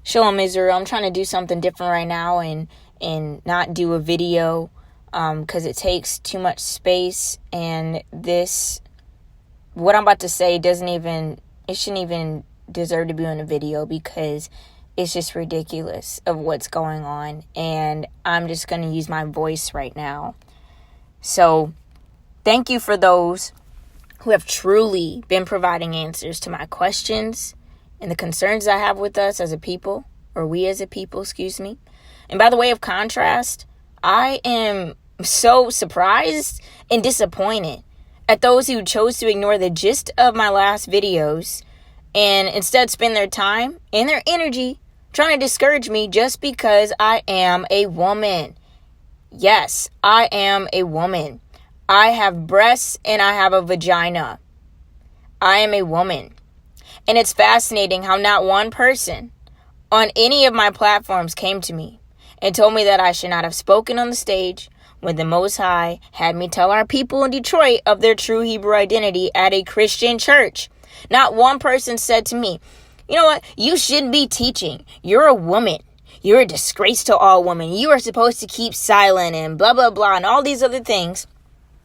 Shalom Israel. I'm trying to do something different right now and not do a video because it takes too much space, and what I'm about to say shouldn't even deserve to be on a video because it's just ridiculous of what's going on, and I'm just going to use my voice right now. So thank you for those who have truly been providing answers to my questions and the concerns I have with us as a people, or we as a people, excuse me. And by the way of contrast, I am so surprised and disappointed at those who chose to ignore the gist of my last videos and instead spend their time and their energy trying to discourage me just because I am a woman. Yes, I am a woman. I have breasts and I have a vagina. I am a woman. And it's fascinating how not one person on any of my platforms came to me and told me that I should not have spoken on the stage when the Most High had me tell our people in Detroit of their true Hebrew identity at a Christian church. Not one person said to me, you know what, you shouldn't be teaching. You're a woman. You're a disgrace to all women. You are supposed to keep silent and blah, blah, blah, and all these other things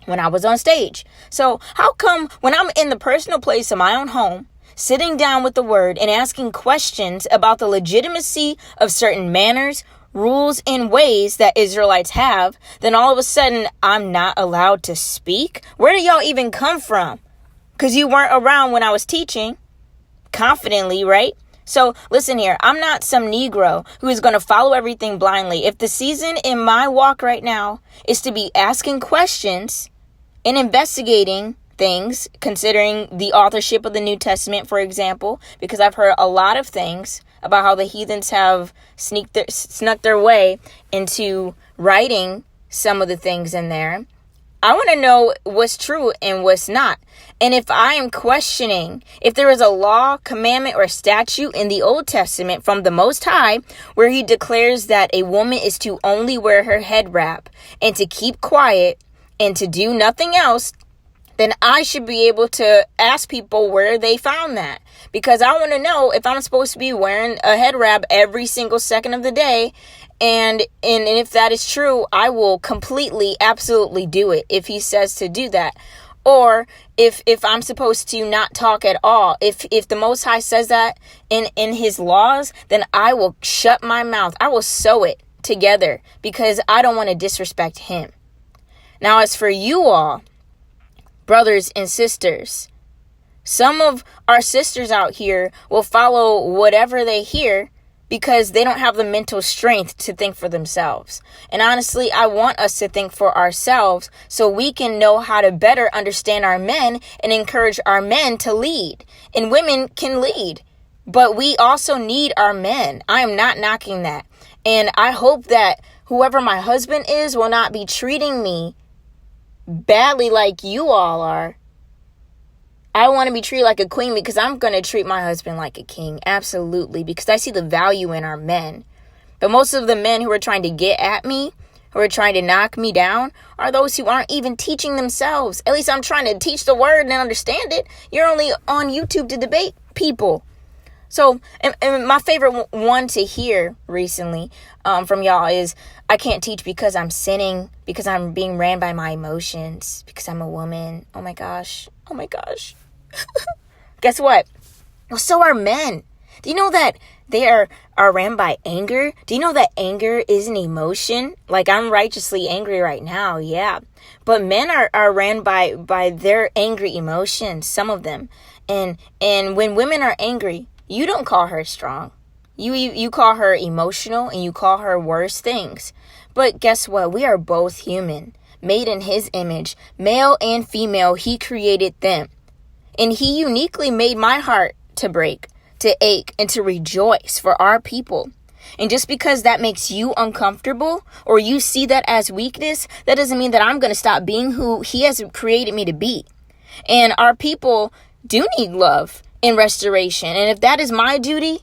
when I was on stage. So how come when I'm in the personal place of my own home, sitting down with the word and asking questions about the legitimacy of certain manners, rules, and ways that Israelites have, then all of a sudden I'm not allowed to speak? Where do y'all even come from? Because you weren't around when I was teaching confidently, right? So listen here, I'm not some Negro who is going to follow everything blindly. If the season in my walk right now is to be asking questions and investigating things, considering the authorship of the New Testament, for example, because I've heard a lot of things about how the heathens have snuck their way into writing some of the things in there. I want to know what's true and what's not. And if I am questioning if there is a law, commandment, or statute in the Old Testament from the Most High where he declares that a woman is to only wear her head wrap and to keep quiet and to do nothing else, then I should be able to ask people where they found that. Because I want to know if I'm supposed to be wearing a head wrap every single second of the day. And if that is true, I will completely, absolutely do it if he says to do that. Or if I'm supposed to not talk at all. If the Most High says that in his laws, then I will shut my mouth. I will sew it together because I don't want to disrespect him. Now, as for you all, brothers and sisters, some of our sisters out here will follow whatever they hear because they don't have the mental strength to think for themselves. And honestly, I want us to think for ourselves so we can know how to better understand our men and encourage our men to lead. And women can lead, but we also need our men. I am not knocking that. And I hope that whoever my husband is will not be treating me badly like you all are. I want to be treated like a queen because I'm going to treat my husband like a king. Absolutely. Because I see the value in our men. But most of the men who are trying to get at me, who are trying to knock me down, are those who aren't even teaching themselves. At least I'm trying to teach the word and understand it. You're only on YouTube to debate people. So, and my favorite one to hear recently from y'all is, I can't teach because I'm sinning, because I'm being ran by my emotions, because I'm a woman. Oh my gosh. Oh my gosh. Guess what? Well, so are men. Do you know that they are ran by anger? Do you know that anger is an emotion? Like, I'm righteously angry right now, yeah. But men are ran by their angry emotions, some of them. And when women are angry, you don't call her strong. You call her emotional, and you call her worse things. But guess what? We are both human, made in his image, male and female. He created them. And he uniquely made my heart to break, to ache, and to rejoice for our people. And just because that makes you uncomfortable, or you see that as weakness, that doesn't mean that I'm going to stop being who he has created me to be. And our people do need love and restoration. And if that is my duty,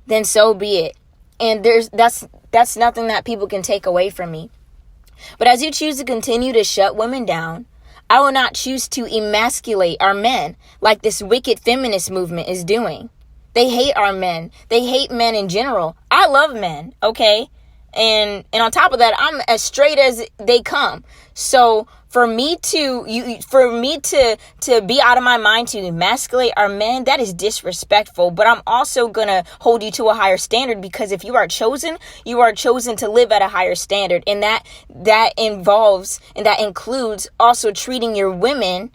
then so be it. And that's nothing that people can take away from me. But as you choose to continue to shut women down, I will not choose to emasculate our men like this wicked feminist movement is doing. They hate our men. They hate men in general. I love men, okay? And on top of that, I'm as straight as they come. So for me to be out of my mind to emasculate our men, that is disrespectful. But I'm also gonna hold you to a higher standard, because if you are chosen to live at a higher standard, and that involves and that includes also treating your women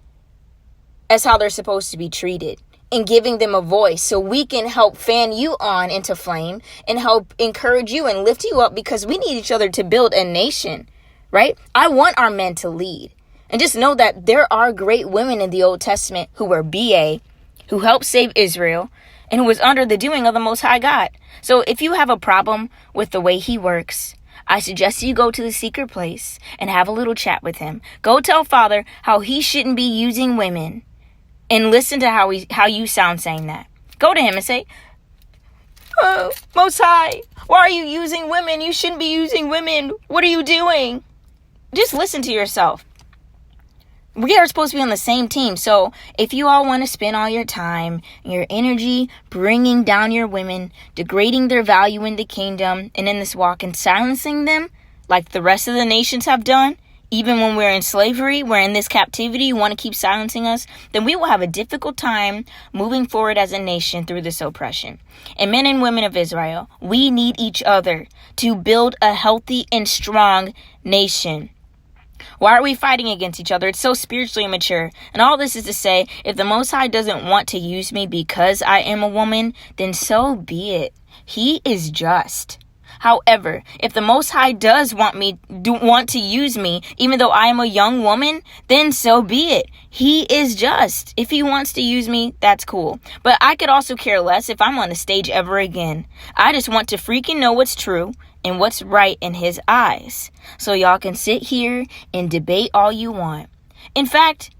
as how they're supposed to be treated, and giving them a voice, so we can help fan you on into flame and help encourage you and lift you up, because we need each other to build a nation, right? I want our men to lead. And just know that there are great women in the Old Testament who were BA, who helped save Israel, and who was under the doing of the Most High God. So if you have a problem with the way he works, I suggest you go to the secret place and have a little chat with him. Go tell Father how he shouldn't be using women. And listen to how you sound saying that. Go to him and say, "Oh, Most High, why are you using women? You shouldn't be using women. What are you doing?" Just listen to yourself. We are supposed to be on the same team. So if you all want to spend all your time and your energy bringing down your women, degrading their value in the kingdom and in this walk, and silencing them like the rest of the nations have done, even when we're in slavery, we're in this captivity, you want to keep silencing us, then we will have a difficult time moving forward as a nation through this oppression. And men and women of Israel, we need each other to build a healthy and strong nation. Why are we fighting against each other? It's so spiritually immature. And all this is to say, if the Most High doesn't want to use me because I am a woman, then so be it. He is just. However, if the Most High does want to use me, even though I am a young woman, then so be it. He is just. If he wants to use me, that's cool. But I could also care less if I'm on the stage ever again. I just want to freaking know what's true and what's right in his eyes. So y'all can sit here and debate all you want. In fact,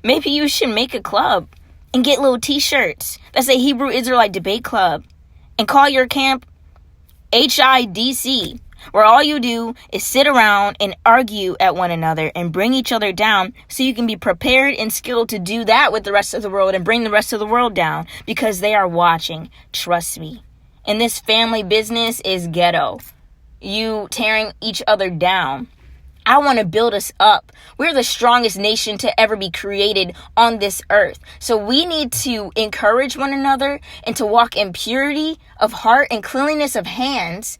maybe you should make a club and get little t-shirts that say Hebrew Israelite Debate Club, and call your camp HIDC, where all you do is sit around and argue at one another and bring each other down, so you can be prepared and skilled to do that with the rest of the world and bring the rest of the world down, because they are watching. Trust me. And this family business is ghetto. You tearing each other down. I want to build us up. We're the strongest nation to ever be created on this earth. So we need to encourage one another and to walk in purity of heart and cleanliness of hands,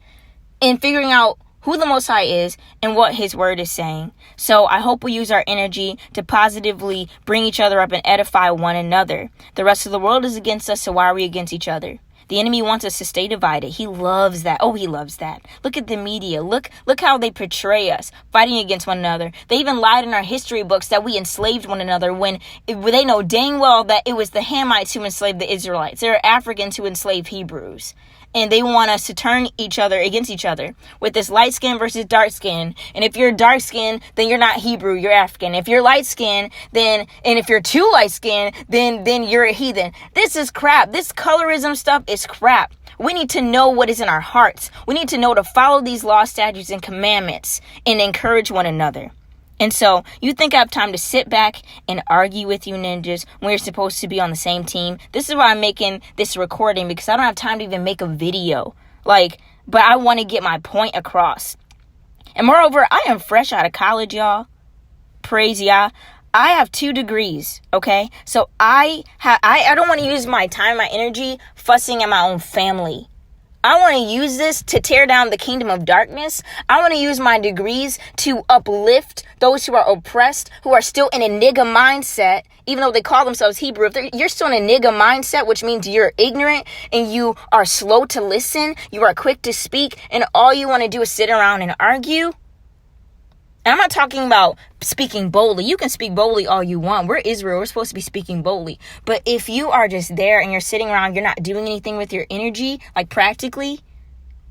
in figuring out who the Most High is and what his word is saying. So I hope we use our energy to positively bring each other up and edify one another. The rest of the world is against us, so why are we against each other? The enemy wants us to stay divided. He loves that. Oh, he loves that. Look at the media. Look how they portray us, fighting against one another. They even lied in our history books that we enslaved one another, when they know dang well that it was the Hamites who enslaved the Israelites. There are Africans who enslaved Hebrews. And they want us to turn each other against each other with this light skin versus dark skin. And if you're dark skin, then you're not Hebrew, you're African. If you're light skin, and if you're too light skin, then you're a heathen. This is crap. This colorism stuff is crap. We need to know what is in our hearts. We need to know to follow these laws, statutes, and commandments and encourage one another. And so you think I have time to sit back and argue with you ninjas when you're supposed to be on the same team? This is why I'm making this recording, because I don't have time to even make a video. But I want to get my point across. And moreover, I am fresh out of college, y'all. Praise Yah. I have 2 degrees, okay? So I don't want to use my time, my energy fussing at my own family. I want to use this to tear down the kingdom of darkness. I want to use my degrees to uplift those who are oppressed, who are still in a nigga mindset, even though they call themselves Hebrew. If you're still in a nigga mindset, which means you're ignorant and you are slow to listen, you are quick to speak, and all you want to do is sit around and argue. And I'm not talking about speaking boldly. You can speak boldly all you want. We're Israel. We're supposed to be speaking boldly. But if you are just there and you're sitting around, you're not doing anything with your energy, practically,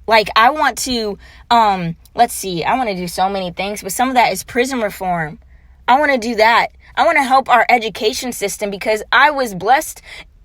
I want to, I want to do so many things, but some of that is prison reform. I want to do that. I want to help our education system, because I was blessed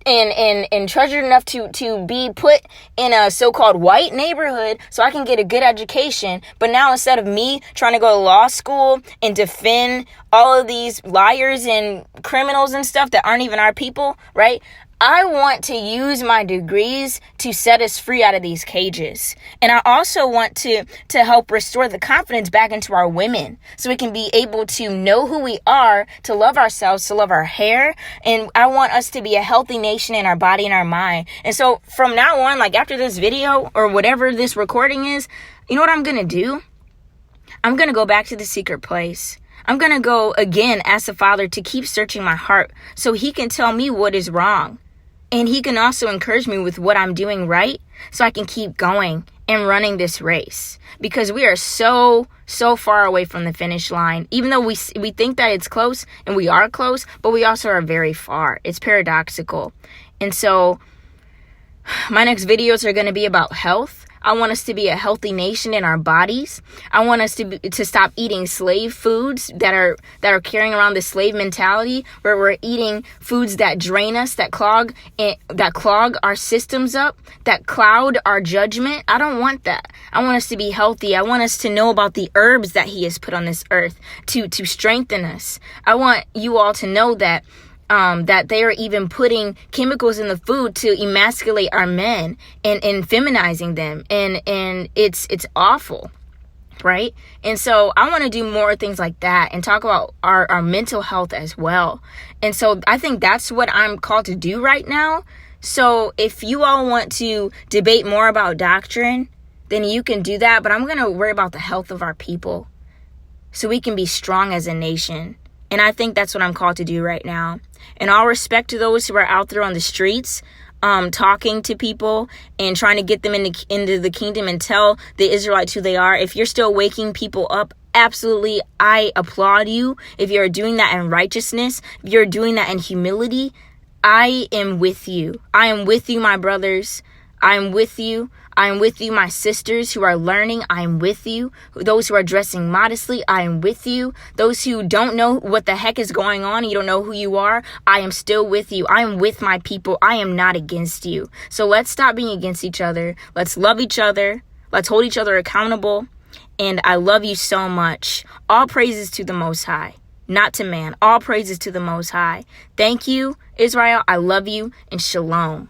and treasured enough to be put in a so-called white neighborhood so I can get a good education. But now, instead of me trying to go to law school and defend all of these liars and criminals and stuff that aren't even our people, right? I want to use my degrees to set us free out of these cages. And I also want to help restore the confidence back into our women so we can be able to know who we are, to love ourselves, to love our hair. And I want us to be a healthy nation in our body and our mind. And so from now on, like after this video or whatever this recording is, you know what I'm going to do? I'm going to go back to the secret place. I'm going to go again, ask the Father to keep searching my heart so he can tell me what is wrong. And he can also encourage me with what I'm doing right so I can keep going and running this race. Because we are so far away from the finish line. Even though we think that it's close, and we are close, but we also are very far. It's paradoxical. And so my next videos are going to be about health. I want us to be a healthy nation in our bodies. I want us to stop eating slave foods that are carrying around the slave mentality, where we're eating foods that drain us, that clog our systems up, that cloud our judgment. I don't want that. I want us to be healthy. I want us to know about the herbs that he has put on this earth to strengthen us. I want you all to know that they are even putting chemicals in the food to emasculate our men and feminizing them. And it's awful, right? And so I want to do more things like that and talk about our mental health as well. And so I think that's what I'm called to do right now. So if you all want to debate more about doctrine, then you can do that. But I'm going to worry about the health of our people so we can be strong as a nation. And I think that's what I'm called to do right now. And all respect to those who are out there on the streets, talking to people and trying to get them into the kingdom and tell the Israelites who they are. If you're still waking people up, absolutely, I applaud you. If you're doing that in righteousness, if you're doing that in humility, I am with you. I am with you, my brothers. I am with you. I am with you, my sisters who are learning. I am with you. Those who are dressing modestly, I am with you. Those who don't know what the heck is going on, you don't know who you are, I am still with you. I am with my people. I am not against you. So let's stop being against each other. Let's love each other. Let's hold each other accountable. And I love you so much. All praises to the Most High, not to man. All praises to the Most High. Thank you, Israel. I love you, and shalom.